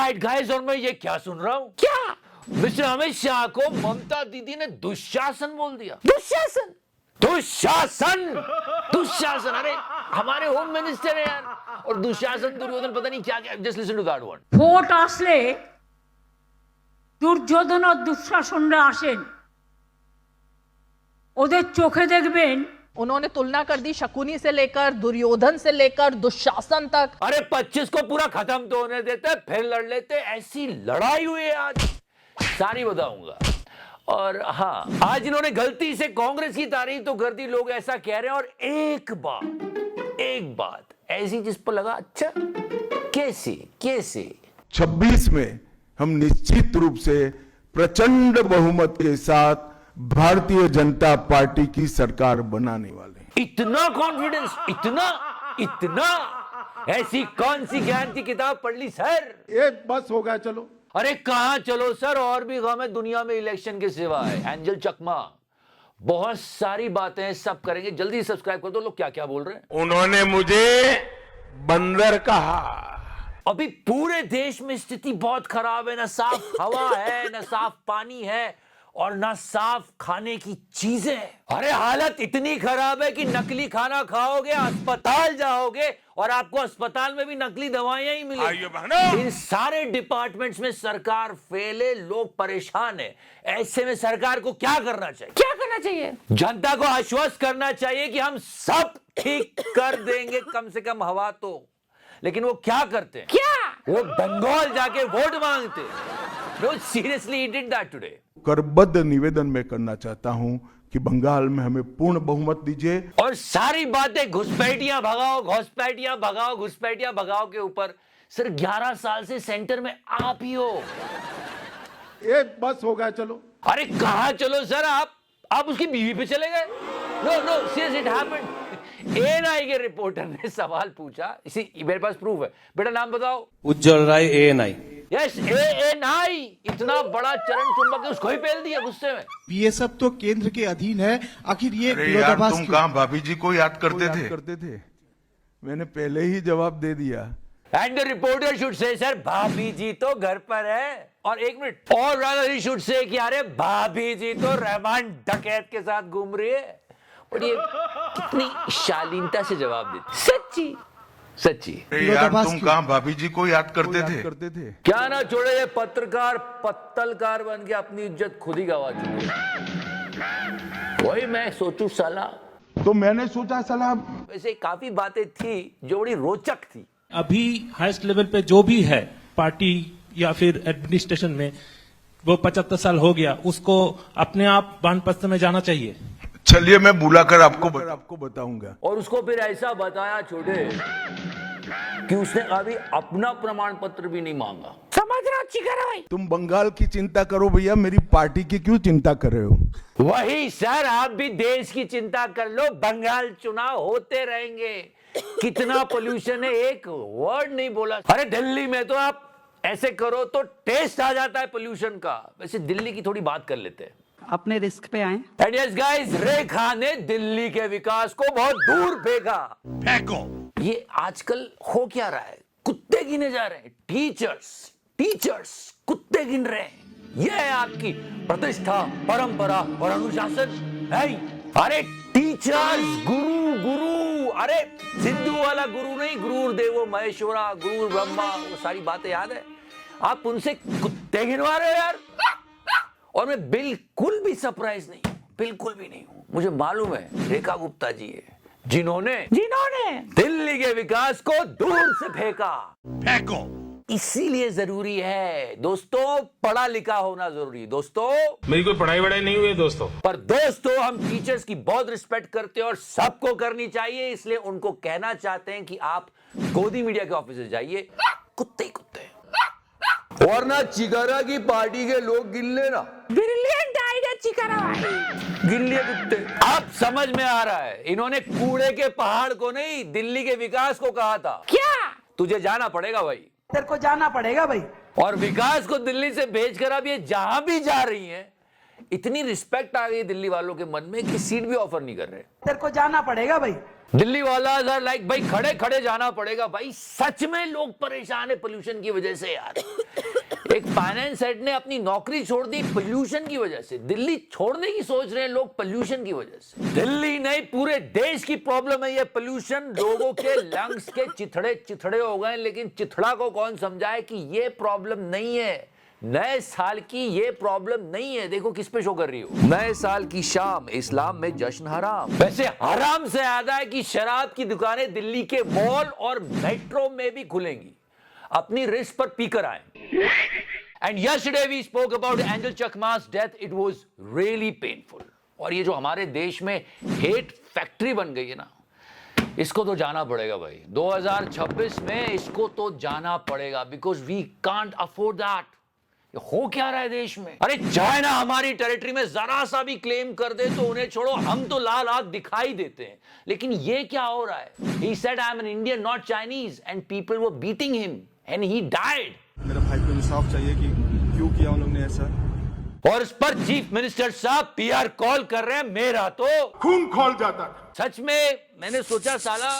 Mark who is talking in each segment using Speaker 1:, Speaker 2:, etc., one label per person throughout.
Speaker 1: Alright guys, और मैं ये क्या सुन रहा हूँ? क्या? मिस्टर अमित शाह को ममता दीदी ने दुशासन बोल दिया। दुशासन दुशासन दुशासन, अरे हमारे होम मिनिस्टर है यार, और दुशासन दुर्योधन पता नहीं क्या क्या। Just listen to that one.
Speaker 2: Vote আসলে দুর্যোধন ও দুঃশাসনরা আসেন, ওদের চোখে দেখবেন।
Speaker 3: उन्होंने तुलना कर दी शकुनी से लेकर दुर्योधन से लेकर दुशासन तक।
Speaker 1: अरे 25 को पूरा खत्म तो होने देते, फिर लड़ लेते। ऐसी लड़ाई हुई है आज, सारी बताऊंगा। और हाँ, आज इन्होंने गलती से कांग्रेस की तारीफ तो कर दी, लोग ऐसा कह रहे हैं। और एक बात ऐसी जिस पर लगा अच्छा कैसे
Speaker 4: 26 में हम निश्चित रूप से प्रचंड बहुमत के साथ भारतीय जनता पार्टी की सरकार बनाने वाले हैं।
Speaker 1: इतना कॉन्फिडेंस, इतना ऐसी कौन सी ज्ञान की किताब पढ़ ली सर?
Speaker 4: एक बस हो गया, चलो।
Speaker 1: अरे कहां चलो सर, और भी गम है दुनिया में इलेक्शन के सिवा है। एंजल चकमा, बहुत सारी बातें सब करेंगे। जल्दी सब्सक्राइब कर दो। लोग क्या क्या बोल रहे हैं।
Speaker 4: उन्होंने मुझे बंदर कहा।
Speaker 1: अभी पूरे देश में स्थिति बहुत खराब है, ना साफ हवा है, ना साफ पानी है, और ना साफ खाने की चीजें। अरे हालत इतनी खराब है कि नकली खाना खाओगे, अस्पताल जाओगे, और आपको अस्पताल में भी नकली दवाइयां ही मिलेंगी। इन सारे डिपार्टमेंट्स में सरकार फेल है, लोग परेशान है। ऐसे में सरकार को क्या करना चाहिए? जनता को आश्वस्त करना चाहिए कि हम सब ठीक कर देंगे, कम से कम हवा तो। लेकिन वो क्या करते हैं? वो बंगाल जाके वोट मांगते। No, seriously, he did that today.
Speaker 4: करबद्ध निवेदन मैं करना चाहता हूं कि बंगाल में हमें पूर्ण बहुमत दीजिए।
Speaker 1: और सारी बातें घुसपैठियां भगाओ के ऊपर। सर 11 साल से सेंटर में आप ही हो।
Speaker 4: एक बस हो गया, चलो।
Speaker 1: अरे कहां चलो सर, आप उसकी बीवी पे चले गए। No serious, it happened. ANI के रिपोर्टर ने सवाल पूछा, इसी मेरे पास प्रूफ है। बेटा नाम बताओ।
Speaker 5: उज्जवल राय, एएनआई।
Speaker 1: Yes, ANI. इतना बड़ा चरण चुंबक है, उसको ही पेल दिया गुस्से में।
Speaker 6: ये सब तो केंद्र के अधीन है। आखिर ये
Speaker 7: विरोधाभास तुम कहाँ भाभी जी को याद करते थे?
Speaker 4: मैंने पहले ही जवाब दे दिया।
Speaker 1: And the reporter should say sir भाभी जी तो घर पर है। और एक मिनट और, रादर ही शुड से कि अरे भाभी जी तो रहमान डकैत के साथ घूम रही है। और ये कितनी शालीनता से जवाब देती। सच्ची
Speaker 7: यार तुम कहाँ भाभी जी को याद करते थे?
Speaker 1: क्या ना छोड़े, ये पत्रकार पत्तलकार बन के अपनी इज्जत खुद ही गवा चुके। वही मैं सोचूं साला,
Speaker 4: तो मैंने सोचा साला।
Speaker 1: वैसे काफी बातें थी जो बड़ी रोचक थी।
Speaker 8: अभी हाईएस्ट लेवल पे जो भी है पार्टी या फिर एडमिनिस्ट्रेशन में, वो 75 साल हो गया, उसको अपने आप वानप्रस्थ में जाना चाहिए।
Speaker 7: चलिए मैं बुलाकर आपको
Speaker 4: बताऊंगा।
Speaker 1: और उसको फिर ऐसा बताया छोटे कि उसने अभी अपना प्रमाण पत्र भी नहीं मांगा। समझ रहा चिकरा भाई?
Speaker 4: तुम बंगाल की चिंता करो भैया, मेरी पार्टी की क्यों चिंता कर रहे हो?
Speaker 1: वही सर, आप भी देश की चिंता कर लो। बंगाल चुनाव होते रहेंगे। कितना पोल्यूशन है, एक वर्ड नहीं बोला। अरे दिल्ली में तो आप ऐसे करो तो टेस्ट आ जाता है पोल्यूशन का। वैसे दिल्ली की थोड़ी बात कर लेते हैं।
Speaker 9: अपने रिस्क पे आए।
Speaker 1: एंड यस गाइस, रेखा ने दिल्ली के विकास को बहुत दूर फेंको। ये आजकल हो क्या रहा है? कुत्ते गिने जा रहे हैं। टीचर्स कुत्ते गिन रहे हैं। ये है आपकी प्रतिष्ठा, परंपरा और अनुशासन नहीं। अरे टीचर्स, गुरु, अरे सिद्धू वाला गुरु नहीं, गुरु देवो महेश्वरा, गुरु ब्रह्मा, वो सारी बातें याद है? आप उनसे कुत्ते गिनवा रहे हो यार। और मैं बिल्कुल भी सरप्राइज नहीं हूं, बिल्कुल भी नहीं हूं। मुझे मालूम है रेखा गुप्ता जी है जिन्होंने दिल्ली के विकास को दूर से फेंको। इसीलिए जरूरी है दोस्तों, पढ़ा लिखा होना जरूरी। दोस्तों
Speaker 10: मेरी कोई पढ़ाई वढ़ाई नहीं हुई है दोस्तों,
Speaker 1: पर दोस्तों हम टीचर्स की बहुत रिस्पेक्ट करते हैं और सबको करनी चाहिए। इसलिए उनको कहना चाहते हैं कि आप गोदी मीडिया के ऑफिस जाइए, कुत्ते वरना चिकारा की पार्टी के लोग गिन लेना। ब्रिलियंट आइडिया चिकारा भाई, गिन लिए कुत्ते। अब समझ में आ रहा है, इन्होंने कूड़े के पहाड़ को नहीं, दिल्ली के विकास को कहा था। क्या? तुझे जाना पड़ेगा भाई,
Speaker 9: तेरे को जाना पड़ेगा भाई।
Speaker 1: और विकास को दिल्ली से भेजकर अब ये जहां भी जा रही हैं, इतनी रिस्पेक्ट आ गई दिल्ली वालों के मन में कि सीट भी ऑफर नहीं कर रहे।
Speaker 9: तेरे को जाना पड़ेगा भाई।
Speaker 1: दिल्ली वाला आर लाइक भाई खड़े खड़े जाना पड़ेगा भाई, सच में लोग परेशान है पोल्यूशन की वजह से यार। एक फाइनेंस हेड ने अपनी नौकरी छोड़ दी पोल्यूशन की वजह से। दिल्ली छोड़ने की सोच रहे हैं लोग पोल्यूशन की वजह से। दिल्ली नहीं पूरे देश की प्रॉब्लम है ये पोल्यूशन। लोगों के लंग्स के चिथड़े चिथड़े हो गए, लेकिन चिथड़ा को कौन समझाए कि ये प्रॉब्लम नहीं है, नए साल की ये प्रॉब्लम नहीं है। देखो किस पे शो कर रही हो, नए साल की शाम इस्लाम में जश्न हराम। वैसे हराम से याद है कि शराब की दुकानें दिल्ली के मॉल और मेट्रो में भी खुलेंगी। अपनी रिस्क पर पीकर आए। And yesterday we spoke about Angel Chakma's death, it was really painful. और ये जो हमारे देश में हेट फैक्ट्री बन गई है ना, इसको तो जाना पड़ेगा भाई। 2026 में इसको तो जाना पड़ेगा, because we can't afford that. हो क्या रहा है देश में? अरे चाइना हमारी टेरिटरी में जरा सा भी क्लेम कर दे तो उन्हें छोड़ो, हम तो लाल आग दिखाई देते हैं। लेकिन ये क्या हो रहा है? He said I am an Indian not Chinese and people were beating him and he died।
Speaker 6: मेरा भाई को इंसाफ चाहिए कि क्यों किया उन लोग ने ऐसा।
Speaker 1: और इस पर चीफ मिनिस्टर साहब पीआर कॉल कर रहे हैं, मेरा तो
Speaker 4: खून खोल जाता था।
Speaker 1: सच में मैंने सोचा साला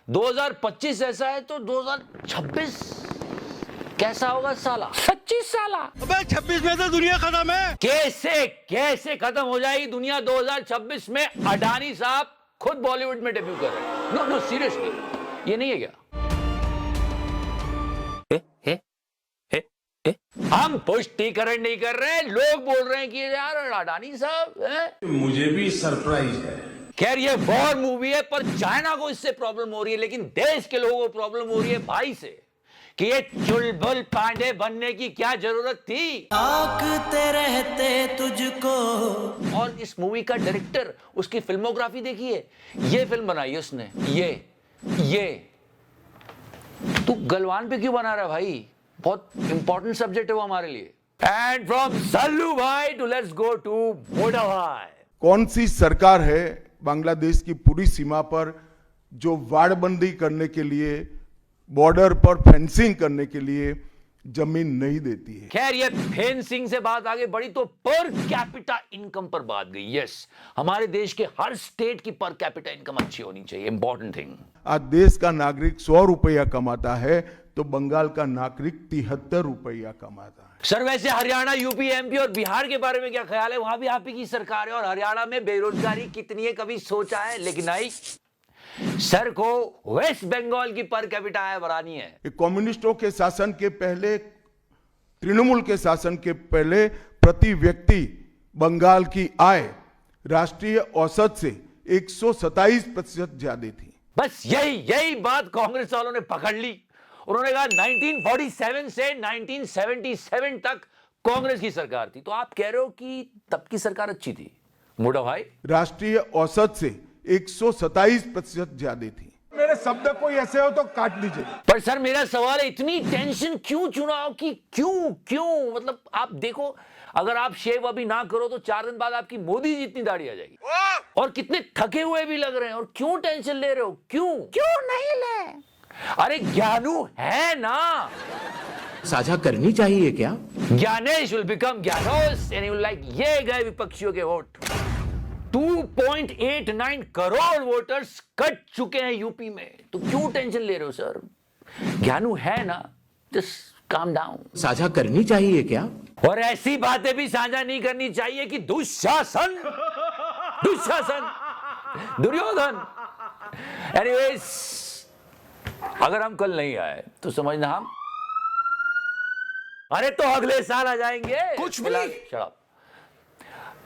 Speaker 1: 2025 ऐसा है तो 2026 कैसा होगा साला। 25 साला।
Speaker 6: अबे 26 में तो दुनिया खत्म है।
Speaker 1: कैसे कैसे खत्म हो जाएगी दुनिया 2026 में? अडानी साहब खुद बॉलीवुड में डेब्यू कर रहे हैं। नो नो सीरियसली, ये नहीं है क्या? हम पुष्टिकरण नहीं कर रहे, लोग बोल रहे हैं कि यार अडानी साहब।
Speaker 10: मुझे भी सरप्राइज है।
Speaker 1: खैर ये वॉर मूवी है, पर चाइना को इससे प्रॉब्लम हो रही है, लेकिन देश के लोगों को प्रॉब्लम हो रही है भाई से कि ये चुलबुल पांडे बनने की क्या जरूरत थी।
Speaker 5: ताकते रहते तुझको।
Speaker 1: और इस मूवी का डायरेक्टर, उसकी फिल्मोग्राफी देखिए, ये फिल्म बनाई है उसने। ये तू गलवान पे क्यों बना रहा है भाई? बहुत इंपॉर्टेंट सब्जेक्ट है वो हमारे लिए। एंड फ्रॉम सल्लू भाई टू लेट्स गो टू मोटा भाई।
Speaker 4: कौन सी सरकार है बांग्लादेश की पूरी सीमा पर जो वाड़बंदी करने के लिए, बॉर्डर पर फेंसिंग करने के लिए जमीन नहीं देती है?
Speaker 1: खैर ये फेंसिंग से बात आगे बढ़ी तो पर कैपिटा इनकम पर बात गई। यस, हमारे देश के हर स्टेट की पर कैपिटा इनकम अच्छी होनी चाहिए, इंपॉर्टेंट थिंग।
Speaker 4: आज देश का नागरिक 100 रुपया कमाता है तो बंगाल का नागरिक 73 रुपया कमाता है।
Speaker 1: सर वैसे हरियाणा, यूपी, एमपी और बिहार के बारे में क्या ख्याल है? वहां भी आप ही की सरकार है और हरियाणा में बेरोजगारी कितनी है कभी सोचा है? लेकिन नहीं, सर को वेस्ट बंगाल की पर कैपिटा आय बढ़ानी है।
Speaker 4: कम्युनिस्टों के शासन के पहले, तृणमूल के शासन के पहले प्रति व्यक्ति बंगाल की आय राष्ट्रीय औसत से 127% ज्यादा थी।
Speaker 1: बस यही बात कांग्रेस वालों ने पकड़ ली। उन्होंने कहा 1947 से 1977 तक कांग्रेस की सरकार थी। तो आप कह रहे हो कि तब की सरकार अच्छी थी? मोटा भाई,
Speaker 4: राष्ट्रीय औसत से 127% ज्यादा थी। मेरे शब्द कोई ऐसे हो तो काट दीजिए।
Speaker 1: पर सर मेरा सवाल है, इतनी टेंशन क्यों चुनाव की? क्यों मतलब आप देखो, अगर आप शेव अभी ना करो तो 4 दिन बाद आपकी मोदी जी जितनी दाढ़ी आ जाएगी। और कितने थके हुए भी लग रहे हैं, और क्यों टेंशन ले रहे हो? क्यों नहीं ले? अरे ज्ञानू है ना,
Speaker 5: साझा करनी चाहिए क्या?
Speaker 1: ज्ञानेश विल बिकम ज्ञानोस एंड यू लाइक। ये गए विपक्षियों के वोट। 2.89 करोड़ वोटर्स कट चुके हैं यूपी में, तो क्यों टेंशन ले रहे हो सर? ज्ञानू है ना, जस्ट काम डाउन।
Speaker 5: साझा करनी चाहिए क्या?
Speaker 1: और ऐसी बातें भी साझा नहीं करनी चाहिए कि दुशासन, दुर्योधन। एनीवेज, अगर हम कल नहीं आए तो समझना हम, अरे तो अगले साल आ जाएंगे। कुछ भी shut up.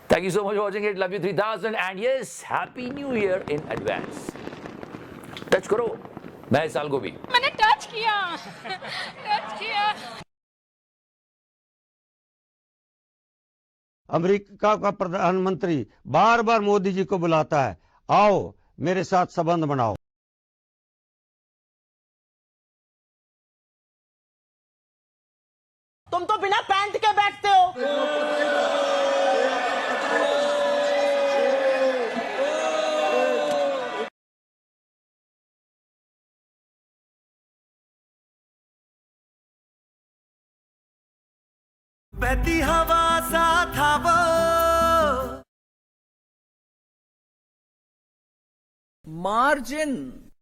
Speaker 1: Thank you so much for watching it. Love you 3000 and yes, Happy New Year in advance. Touch करो नए साल को भी।
Speaker 2: मैंने टच किया।
Speaker 5: अमेरिका का प्रधानमंत्री बार बार मोदी जी को बुलाता है, आओ मेरे साथ संबंध बनाओ।
Speaker 3: तुम तो बिना पैंट के बैठते हो।
Speaker 5: बहती हवा सा था वो,
Speaker 10: margin